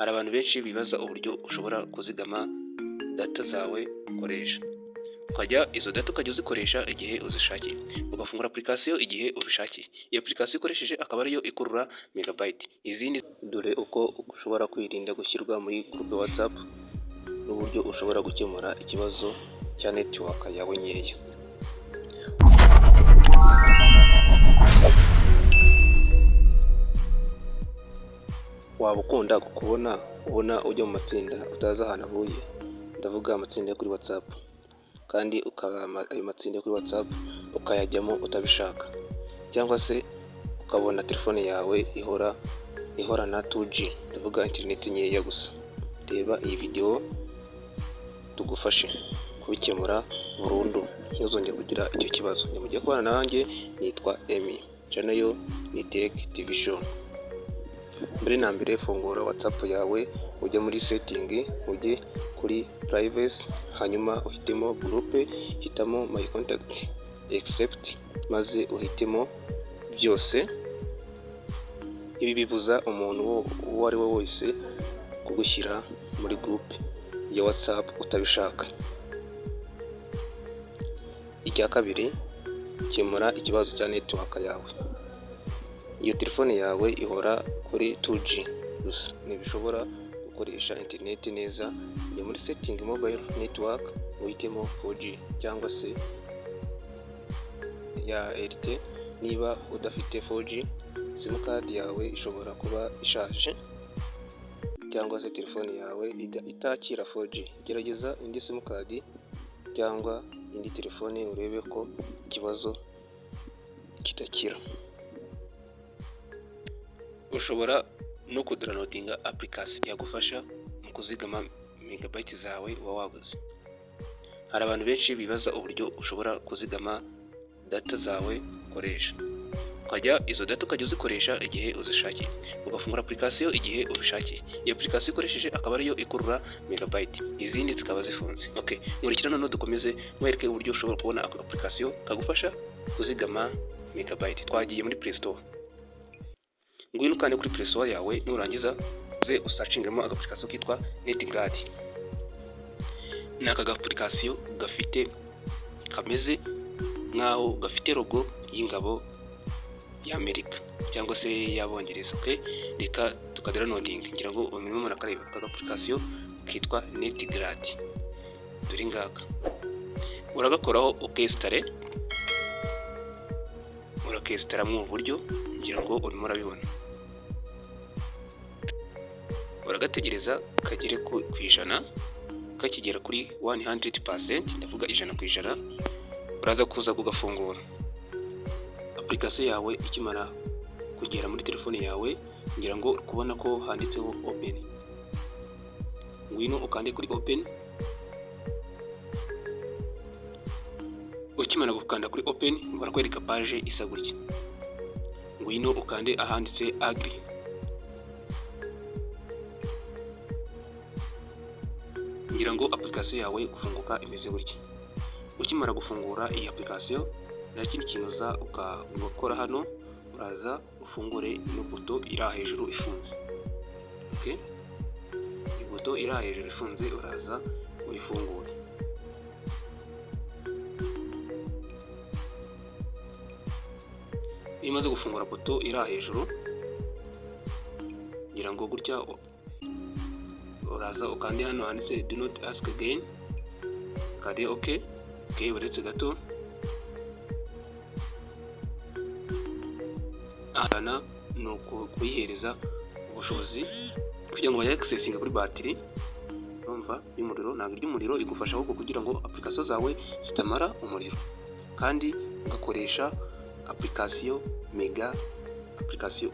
Hari abantu benshi bibaza uburyo ushobora kuzigama data zawe ukoresha, izo data ukajya uzikoresha igihe uzishakiye, ugafungura application igihe ubishakiye. Iyo application ukoresheje akaba ariyo ikurura megabyte. Izindi dore uko ushobora kwirinda gushyirwa muri groupe WhatsApp n'uburyo ushobora gukemura ikibazo cya network yawe nkeya. Waba ukunda ubona ujya mu matsinda utazi ahantu avuye, ndavuga amatsinda yo kuri WhatsApp, kandi ayo matsinda yo kuri WhatsApp ukayajyamo utabishaka, cyangwa se ukabona telefone yawe ihorana 2G, ndavuga internet nkeya gusa. Reba iyi video tugufashe kubikemura burundu, ntuzongere kugira icyo kibazo. Mugiye kubana nanjye, nitwa Emi, channel yo ni Tech TV Show. Mbere na mbere fungura WhatsApp yawe, ujye muri setting, ujye kuri privacy, hanyuma uhitemo groupe, hitamo my contact, accept, maze uhitemo byose. Ibi bibuza umuntu uwo ari we wese kugushyira muri groupe ya WhatsApp utabishaka. Icya kabiri, kemura ikibazo cya network yawe. Iyo telefone yawe ihora kuri 2G gusa, ntibishobora gukoresha internet neza. Ujya muri setting mobile network, uhitemo 4G cyangwa se ya LTE. Niba udafite 4G, simukadi yawe ishobora kuba ishaje, cyangwa se telefone yawe itakira 4G. Gerageza indi simukadi cyangwa indi telefone urebe ko ikibazo kidakira. Ushobora no kudownloadinga application yagufasha mu kuzigama megabyte zawe uba wabuze. Hari abantu benshi bibaza uburyo ushobora kuzigama data zawe ukoresha, izo data ukajya uzikoresha igihe uzishakiye, ugafungura application igihe ubishakiye. Iyo application ukoresheje akaba ariyo ikurura megabyte, izindi zikaba zifunze. Nkurikira noneho dukomeze mwereke uburyo ushobora kubona application kagufasha kuzigama megabyte. Twagiye muri Play Store, ngwino ukande kuri Play Store yawe, nurangiza uze usacingemo agapplication kitwa NetGuard. Ni aka application kameze nkaho gafite logo y'ingabo y'Amerika cyangwa se y'Abongereza. Reka tukadownloading, ngira ngo umwe murakareba aka application kitwa NetGuard. Dore ngaka uragakoraho urakestara mu buryo, ngira ngo urimo urabibona. Uragategereza kagere ku ijana, kakigera kuri 100%, ndavuga 100%, uraza kuza kugafungura. Application yawe ikimara kugera muri telefone yawe, ngira ngo kubona ko handitseho open. Ngwino ukande kuri open. Ukimara gukanda kuri open, barakwereka page isa gutya. Ngwino ukande ahanditse agree. Ngira ngo application yawe gufunguka imeze gutya. Ukimara gufungura iyi application, nta kindi kintu uza ugakora hano, uraza ufungure ino buto iri hejuru ifunze. Ibuto iri hejuru ifunze, uraza uyifungura. Iyo umaze gufungura buto iri hejuru, ngira ngo gutya uraza ukande hano handitse do not ask again, kade okay, uretse gato. Ahana ni ukuyihereza ubushobozi kugira ngo bajye accessinga kuri batiri, urumva, y'umuriro. Ntabwo iry'umuriro igufasha ahubwo kugira ngo application zawe zitamara umuriro, kandi ugakoresha application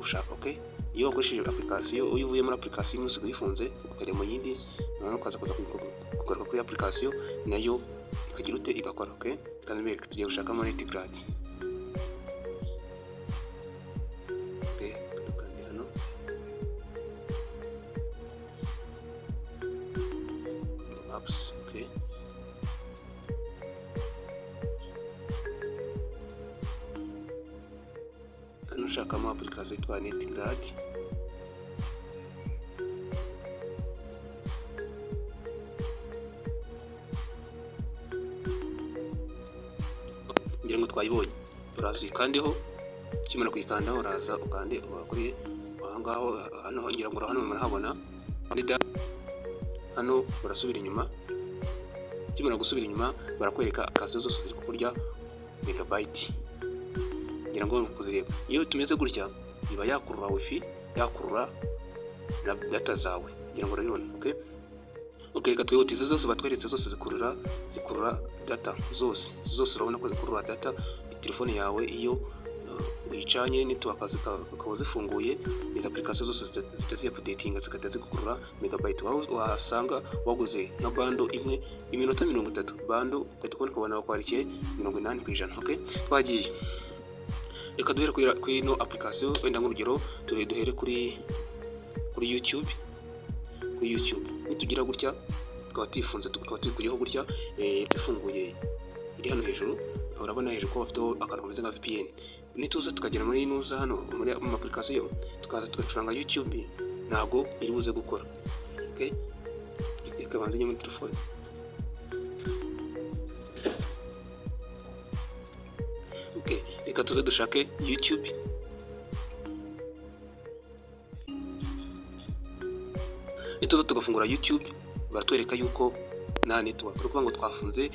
ushaka. Iyo wakoresheje application, iyo uvuye muri application imwe usigaye ifunze, ukajya mu yindi, noneho ukaza kugaruka kuri application nayo ikagira ute igakora. Kandi mbere tugiye gushakamo NetGuard. Dukande hano, apps. Hano ushakamo application yitwa NetGuard. twayibonye, uraza uyikandeho, ukimara kuyikandaho uraza ukande kuri ahangaho, hano ngira ngo hano murahabona hano urasubira inyuma, ukimara gusubira inyuma barakwereka application zose ziri kurya megabyte, ngira ngo kuzireba. Iyo tumeze gutya iba yakurura wifi, yakurura na data zawe, ngira ngo urabibona. Okay, reka twihutize zose batweretse, zose zikurura data, zose urabona ko zikurura data. Telefone yawe iyo uyicanye network zikaba zifunguye, izi application zose zitazi updating zikata zikukurura megabyte. Wasanga waguze nka bando imwe iminota 30, bando ukabona kubona bakwarikiye 80%. Okay, twagiye. Reka duhere kuri ino application, wenda nk'urugero duhere kuri YouTube. Kuri YouTube nitugira gutya tukaba twifunze, tukaba twikuriyeho gutya, tufunguye iri hano hejuru, urabona hejuru ko bafiteho akantu kameze nka VPN. Nituza tukagera muri nuza hano muri application, tukaza tugacuranga YouTube, ntabwo iri buze gukora. Okay, reka banze muri telefone. Okay, reka tuze dushake YouTube. Nituza tugafungura YouTube, baratwereka yuko nta network, kuko ngo twafunze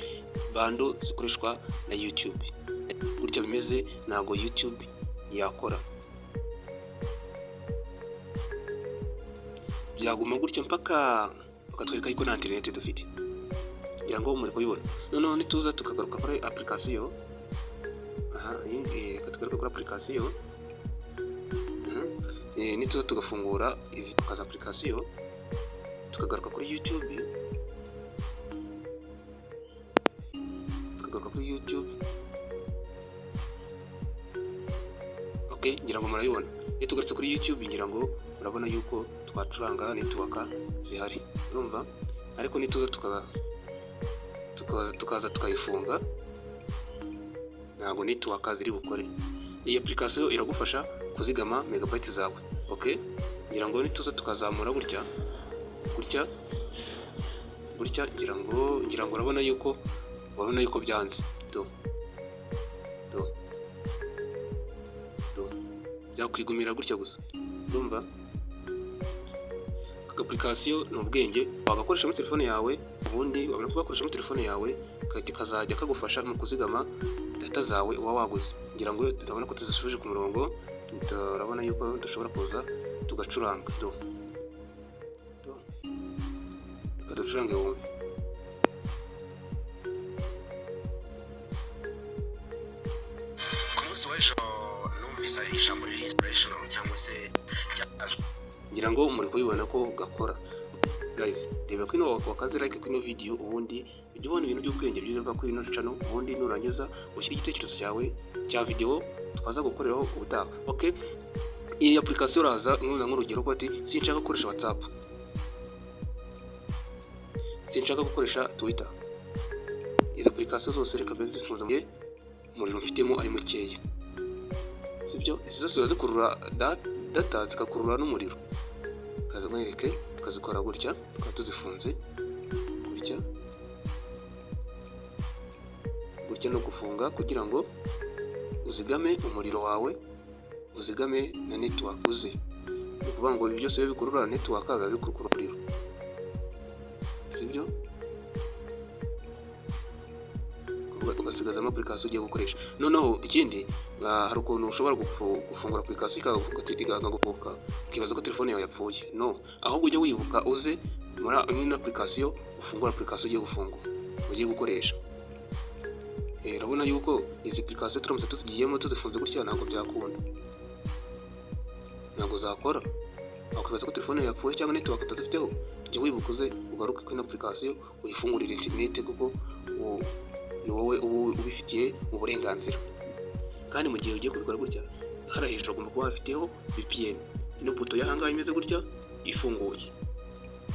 bando zikoreshwa na YouTube. Gutya bimeze, ntabwo YouTube yakora, byaguma gutya mpaka bakatwereka yuko nta internet dufite, ngira ngo muri kubibona. Noneho nituza tukagaruka kuri application, tukagaruka kuri application, nituza tugafungura izi tukaza application, tukagaruka kuri YouTube, Okay, ngira ngo murabibona. Iyo tugarutse kuri YouTube, ngira ngo murabona yuko twacuranga network zihari, urumva. Ariko nituza tukaza tukayifunga, ntabwo network ziri bukore. Iyi application iragufasha kuzigama megabyte zawe. Okay, ngira ngo nituza tukazamura gutya, ngira ngo urabona yuko byanze. Byakwigumira gutya gusa, urumva. Application ni ubwenge, wagakoresha muri telefone yawe, ubundi wabona ko gakoresha muri telefone yawe kazajya kagufasha mu kuzigama data zawe uba waguze. Ngira ngo turabona ko tuzisubije ku murongo, turabona yuko dushobora kuza tugacuranga. Ducurange wumve. Ku munsi w'ejo numvise ijambo riri inspirational cyangwa se ngira ngo muri kubibona ko gakora. Guys, reba kino wakaze like kino video, ubundi ujye ubona ibintu by'ubwenge byiza kuri ino channel, ubundi nurangiza ushyira igitekerezo cyawe cya video twaza gukoreraho ubutaha. Okay, iyi application raza nk'urugero ko ati sinshaka gukoresha WhatsApp, sinshaka gukoresha Twitter. Izi application zose reka benzi zifunze umuriro mfitemo ari mukeya, sibyo? Izi zose zikurura data zikakurura n'umuriro. Kaza mwereke tukazikora gutya, tukaba tuzifunze gutya no gufunga, kugira ngo uzigame umuriro wawe, uzigame na network uze. Ni ukuvuga ngo ibi byose bikurura network biba bikurura umuriro, sibyo? Ugasigazamo application ugiye gukoresha. Noneho ikindi, hari ukuntu ushobora gufungura application ikagufuka ukibaza ko telefone yawe yapfuye. No, ahubwo ujye wibuka uze muri ino application ufungura application ugiye gukoresha. Urabona yuko izi application turamutse tuzigiyemo tuzifunze gutya ntabwo byakunda, ntabwo zakora. Ukibaza ko telefone yapfuye cyangwa network utazifiteho, ujye wibuka uze ugaruke kuri ino application uyifungurire internet, kuko ni wowe ubifitiye mu burenganzira. Kandi mu gihe ugiye kubikora gutya, hara hejuru ugomba kuba hafiteho VPN. Ino buto y'ahangaha imeze gutya ifunguye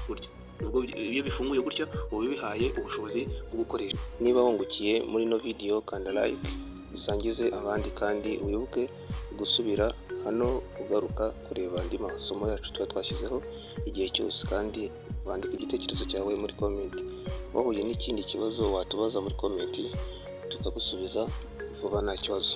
gutya, nubwo iyo bifunguye gutya uba bihaye ubushobozi bwo gukoresha. Niba wungukiye muri ino video, kanda like, usangize abandi, kandi wibuke gusubira hano ugaruka kureba andi masomo yacu tuba twashyizeho igihe cyose, kandi wandika igitekerezo cyawe muri comment. Wahuye n'ikindi kibazo watubaza muri comment tukagusubiza vuba nta kibazo.